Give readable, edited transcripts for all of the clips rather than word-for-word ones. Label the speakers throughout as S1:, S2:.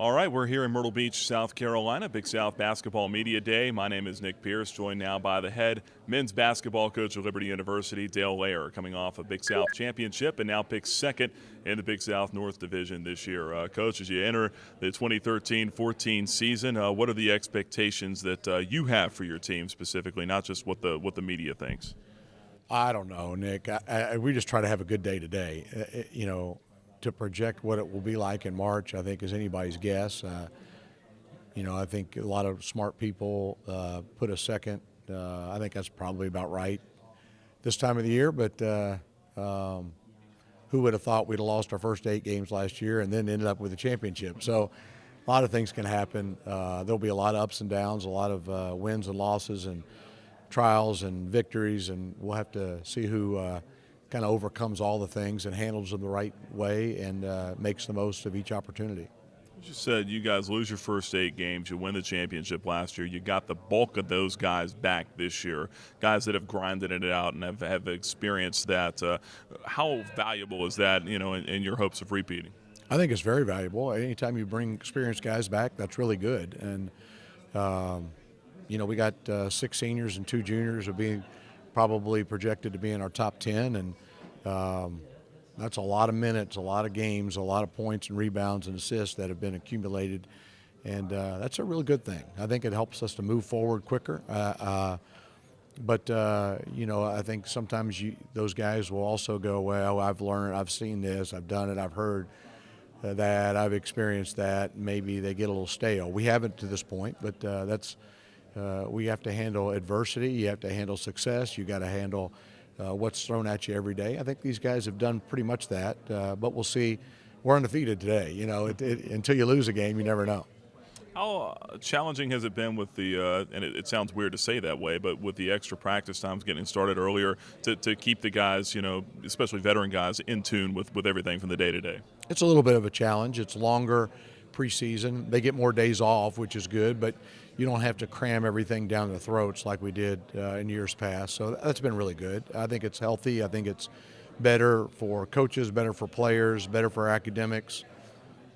S1: All right, we're here in Myrtle Beach, South Carolina, Big South Basketball Media Day. My name is Nick Pierce, joined now by the head men's basketball coach at Liberty University, Dale Layer, coming off a Big South championship and now picks second in the Big South North Division this year. Coach, as you enter the 2013-14 season, what are the expectations that you have for your team specifically, not just what the media thinks?
S2: I don't know, Nick. We just try to have a good day today. To project what it will be like in March, I think is anybody's guess. I think a lot of smart people put a second. I think that's probably about right this time of the year. But who would have thought we'd have lost our first 8 games last year and then ended up with a championship? So a lot of things can happen. There'll be a lot of ups and downs, a lot of wins and losses and trials and victories, and we'll have to see who kind of overcomes all the things and handles them the right way and makes the most of each opportunity.
S1: You just said you guys lose your first 8 games. You win the championship last year. You got the bulk of those guys back this year, guys that have grinded it out and have experienced that. How valuable is that, in your hopes of repeating?
S2: I think it's very valuable. Anytime you bring experienced guys back, that's really good. And, we got 6 seniors and 2 juniors of being probably projected to be in our top 10, and that's a lot of minutes, a lot of games, a lot of points and rebounds and assists that have been accumulated, and that's a really good thing. I think it helps us to move forward quicker. But I think sometimes those guys will also go, well, I've learned, I've seen this, I've done it, I've heard that, I've experienced that. Maybe they get a little stale. We haven't to this point, but we have to handle adversity. You have to handle success. You got to handle what's thrown at you every day. I think these guys have done pretty much that, but we'll see. We're undefeated today. Until you lose a game, you never know.
S1: How challenging has it been with the, and it sounds weird to say that way, but with the extra practice times getting started earlier to keep the guys, especially veteran guys, in tune with everything from the day-to-day?
S2: It's a little bit of a challenge. It's longer preseason. They get more days off, which is good, but you don't have to cram everything down their throats like we did in years past. So that's been really good. I think it's healthy. I think it's better for coaches, better for players, better for academics.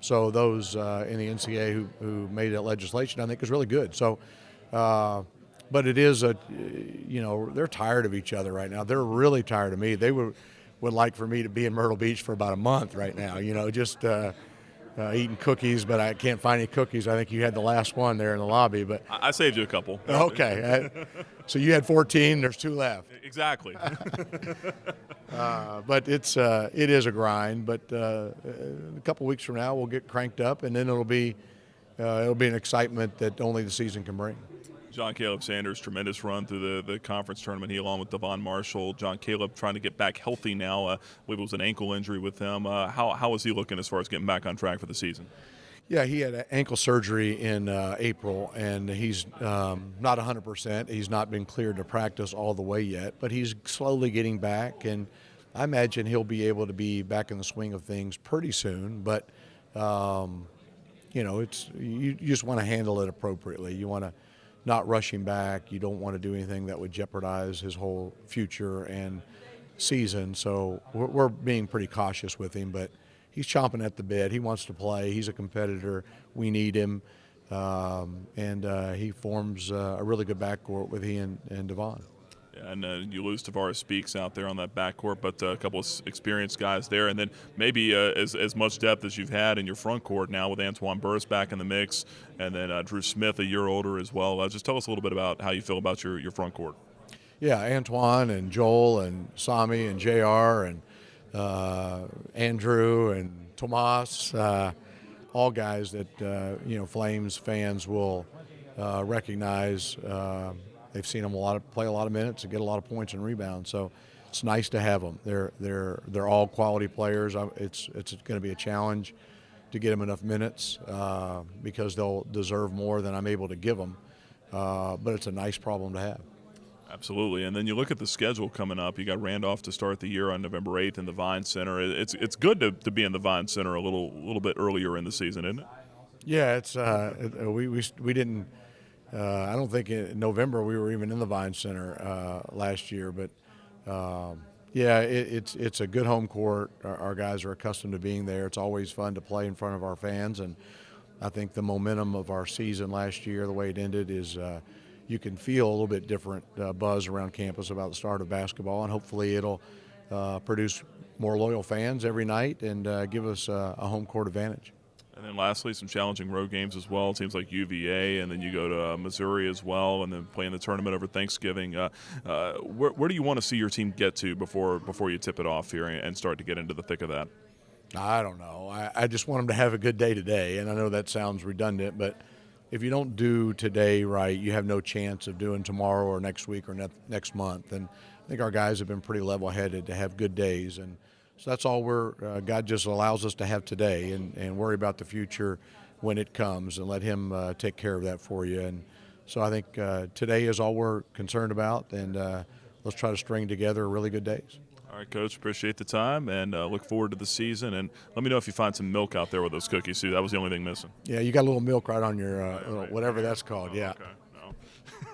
S2: So those in the NCAA who made that legislation, I think, is really good. So, but it is they're tired of each other right now. They're really tired of me. They would like for me to be in Myrtle Beach for about a month right now. Just eating cookies, but I can't find any cookies. I think you had the last one there in the lobby. But
S1: I saved you a couple.
S2: Okay. So you had 14. There's 2 left.
S1: Exactly.
S2: But it is a grind. But a couple weeks from now, we'll get cranked up, and then it'll be an excitement that only the season can bring.
S1: John Caleb Sanders, tremendous run through the conference tournament. He, along with Devon Marshall. John Caleb trying to get back healthy now. I believe it was an ankle injury with him. How is he looking as far as getting back on track for the season?
S2: Yeah, he had ankle surgery in April, and he's not 100%. He's not been cleared to practice all the way yet, but he's slowly getting back, and I imagine he'll be able to be back in the swing of things pretty soon. But, it's you just want to handle it appropriately. You want to not rush him back. You don't want to do anything that would jeopardize his whole future and season. So we're being pretty cautious with him, but he's chomping at the bit. He wants to play. He's a competitor. We need him. And he forms a really good backcourt with he and Devon.
S1: And you lose Tavares Speaks out there on that backcourt, but a couple of experienced guys there. And then maybe as much depth as you've had in your front court now with Antoine Burris back in the mix, and then Drew Smith a year older as well. Just tell us a little bit about how you feel about your front court.
S2: Yeah, Antoine and Joel and Sami and JR and Andrew and Tomas, all guys that, Flames fans will recognize. They've seen them play a lot of minutes and get a lot of points and rebounds. So it's nice to have them. They're all quality players. It's going to be a challenge to get them enough minutes because they'll deserve more than I'm able to give them. But it's a nice problem to have.
S1: Absolutely. And then you look at the schedule coming up. You got Randolph to start the year on November 8th in the Vine Center. It's good to be in the Vine Center a little bit earlier in the season, isn't it?
S2: Yeah, it's we didn't. I don't think in November we were even in the Vine Center last year, but yeah, it's a good home court. Our guys are accustomed to being there. It's always fun to play in front of our fans, and I think the momentum of our season last year, the way it ended, is you can feel a little bit different buzz around campus about the start of basketball, and hopefully it'll produce more loyal fans every night and give us a home court advantage.
S1: And then lastly, some challenging road games as well. Teams like UVA, and then you go to Missouri as well, and then play in the tournament over Thanksgiving. Where do you want to see your team get to before you tip it off here and start to get into the thick of that?
S2: I don't know. I just want them to have a good day today, and I know that sounds redundant, but if you don't do today right, you have no chance of doing tomorrow or next week or next month. And I think our guys have been pretty level-headed to have good days, and so that's all God just allows us to have today, and worry about the future when it comes and let Him take care of that for you. And so I think today is all we're concerned about, and let's try to string together really good days.
S1: All right, Coach, appreciate the time, and look forward to the season. And let me know if you find some milk out there with those cookies, too. That was the only thing missing.
S2: Yeah, you got a little milk right on your whatever that's called, yeah.
S1: Okay.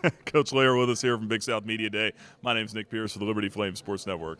S1: No. Coach Lair with us here from Big South Media Day. My name's Nick Pierce of the Liberty Flame Sports Network.